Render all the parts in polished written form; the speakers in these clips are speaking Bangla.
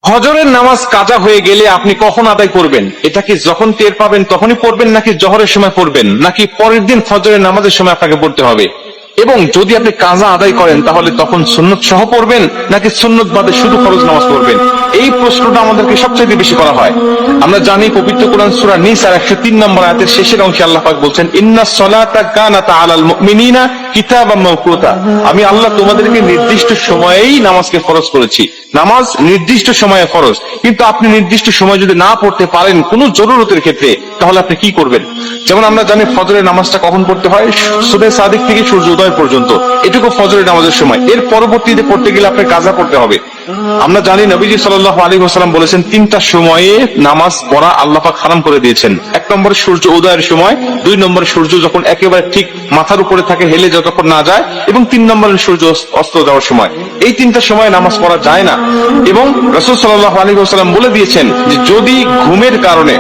ফজরের নামাজ কাজা হয়ে গেলে আপনি কখন আদায় করবেন? এটা কি যখন টের পাবেন তখনই পড়বেন, নাকি জোহরের সময় পড়বেন, নাকি পরের দিন ফজরের নামাজের সময় আপনাকে পড়তে হবে? এবং যদি আপনি কাজা আদায় করেন তাহলে তখন সুন্নত সহ পড়বেন, নাকি সুন্নত বাদে শুধু ফরজ নামাজ পড়বেন? এই প্রশ্নটা আমাদেরকে সবচেয়ে বেশি করা হয়। আমরা জানি পবিত্র কোরআন সূরা নিসার 103 নম্বর আয়াতের শেষের অংশে আল্লাহ পাক বলছেন, ইন্নাস সালাতা কানাত আলাল মুমিনিনা কিতাবাম মাওকুতা। আমি আল্লাহ তোমাদেরকে নির্দিষ্ট সময়েই নামাজকে ফরজ করেছি। নামাজ নির্দিষ্ট সময়ে ফরজ, কিন্তু আপনি নির্দিষ্ট সময় যদি না পড়তে পারেন কোনো জরুরতের ক্ষেত্রে, তাহলে আপনি কি করবেন? যেমন আমরা জানি ফজরের নামাজটা কখন পড়তে হয়? সুবহে সাদিক থেকে সূর্য উদয় পর্যন্ত, এটুকু ফজরের নামাজের সময়। এর পরবর্তীতে পড়তে গেলে আপনার কাজা পড়তে হবে। আমরা জানি নবীজি সাল্লাল্লাহু আলাইহি ওয়াসাল্লাম বলেছেন, তিনটা সময়ে নামাজ পড়া আল্লাহ পাক হারাম করে দিয়েছেন। এক নম্বরে সূর্য উদয়ের সময়, দুই নম্বরে সূর্য যখন একেবারে ঠিক মাথার উপরে থাকে, হেলে যতক্ষণ না যায়, এবং তিন নম্বরে সূর্য অস্ত যাওয়ার সময়। এই তিনটা সময় নামাজ পড়া যায় না। এবং রাসূল সাল্লাল্লাহু আলাইহি ওয়াসাল্লাম বলে দিয়েছেন যে যদি ঘুমের কারণে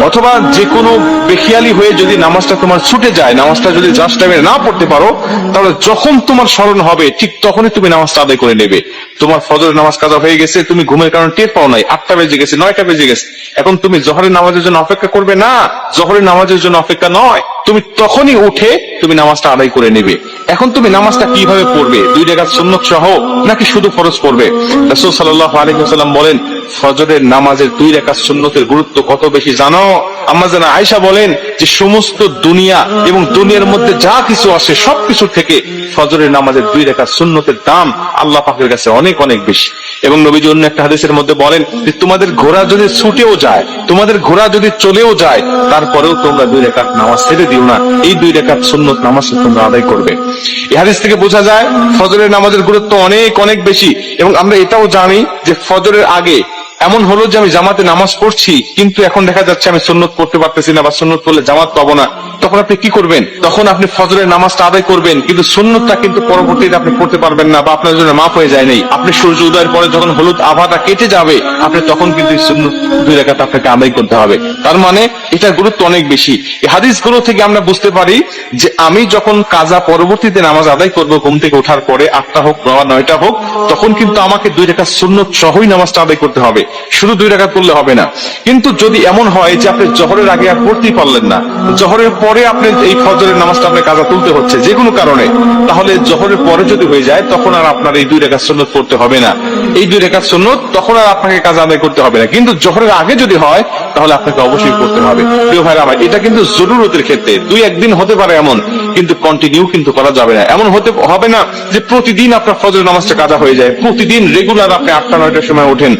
অথবা যে কোনো বেখিয়ালি হয়ে যদি নামাজটা তোমার ছুটে যায়, নামাজটা যদি জাস্ট টাইমে না পড়তে পারো, তাহলে যখন তোমার স্মরণ হবে ঠিক তখনই তুমি নামাজটা আদায় করে নেবে। তোমার ফজরের নামাজ কাজা হয়ে গেছে, তুমি ঘুমের কারণে টের পাও নাই, 8টা বেজে গেছে, 9টা বেজে গেছে, এখন তুমি জোহরের নামাজের জন্য অপেক্ষা করবে না, জোহরের নামাজের জন্য অপেক্ষা নয়, তুমি তখনই উঠে তুমি নামাজটা আদায় করে নেবে। এখন তুমি নামাজটা কিভাবে পড়বে? 2 রাকাত সুন্নত সহ নাকি শুধু ফরজ পড়বে? রাসূল সাল্লাল্লাহু আলাইহি ওয়াসাল্লাম বলেন, ফজরের নামাজের 2 রাকাত সুন্নতের গুরুত্ব কত বেশি জানো? আম্মা জানা আয়েশা বলেন যে সমস্ত দুনিয়া এবং দুনিয়ার মধ্যে যা কিছু আছে সবকিছু থেকে ফজরের নামাজের 2 রাকাত সুন্নতের দাম আল্লাহ পাকের কাছে অনেক অনেক বেশি। এবং নবীজি অন্য একটা হাদিসের মধ্যে বলেন যে তোমাদের ঘোড়া যদি ছুটেও যায়, তোমাদের ঘোড়া যদি চলেও যায়, তারপরেও তোমরা 2 রাকাত নামাজ ছেড়ে দিও না, এই 2 রাকাত সুন্নত নামাজ তোমরা আদায় করবে। এই হাদিস থেকে বোঝা যায় ফজরের নামাজের গুরুত্ব অনেক অনেক বেশি। এবং আমরা এটাও জানি যে ফজরের আগে এমন হলো যে আমি জামাতে নামাজ পড়ছি, কিন্তু এখন দেখা যাচ্ছে আমি সুন্নত পড়তে পারতেছি না, বা সুন্নত পড়লে জামাত পাবো না, তখন আপনি কি করবেন? তখন আপনি ফজরের নামাজটা আদায় করবেন, কিন্তু সুন্নতটা কিন্তু পরবর্তীতে আপনি পড়তে পারবেন না, বা আপনার জন্য মাফ হয়ে যায় নাই। আপনি সূর্য উদয়ের পরে যখন হলুদ আভাটা কেটে যাবে, আপনি তখন কিন্তু সুন্নত 2 রাকাত আপনাকে আদায় করতে হবে। তার মানে এটার গুরুত্ব অনেক বেশি। এই হাদিসগুলো থেকে আমরা বুঝতে পারি যে আমি যখন কাজা পরবর্তীতে নামাজ আদায় করব, ঘুম থেকে ওঠার পরে 8টা হোক বা 9টা হোক, তখন কিন্তু আমাকে 2 রাকাত সুন্নত সহই নামাজটা আদায় করতে হবে, শুধু 2 রাকাত পড়লে হবে না। কিন্তু যদি এমন হয় যে আপনি জোহরের আগে আর পড়তেই পারলেন না, জোহরের পরে আপনি এই ফজরের নামাজটা আপনার কাজা তুলতে হচ্ছে যে কোনো কারণে, তাহলে জোহরের পরে যদি হয়ে যায় তখন আর আপনার এই 2 রাকাত সুন্নত পড়তে হবে না। এই 2 রাকাত সুন্নত তখন আর আপনাকে কাজা আদায় করতে হবে না। কিন্তু জোহরের আগে যদি হয় তাহলে আপনাকে অবশ্যই করতে হবে। প্রিয় ভাইরা আমার, এটা কিন্তু জরুরতের ক্ষেত্রে 2-1 দিন হতে পারে এমন, কিন্তু কন্টিনিউ কিন্তু করা যাবে না। এমন হতে হবে না যে প্রতিদিন আপনার ফজরের নামাজটা কাজা হয়ে যায়, প্রতিদিন রেগুলার আপনি 8টা 9টার সময় ওঠেন।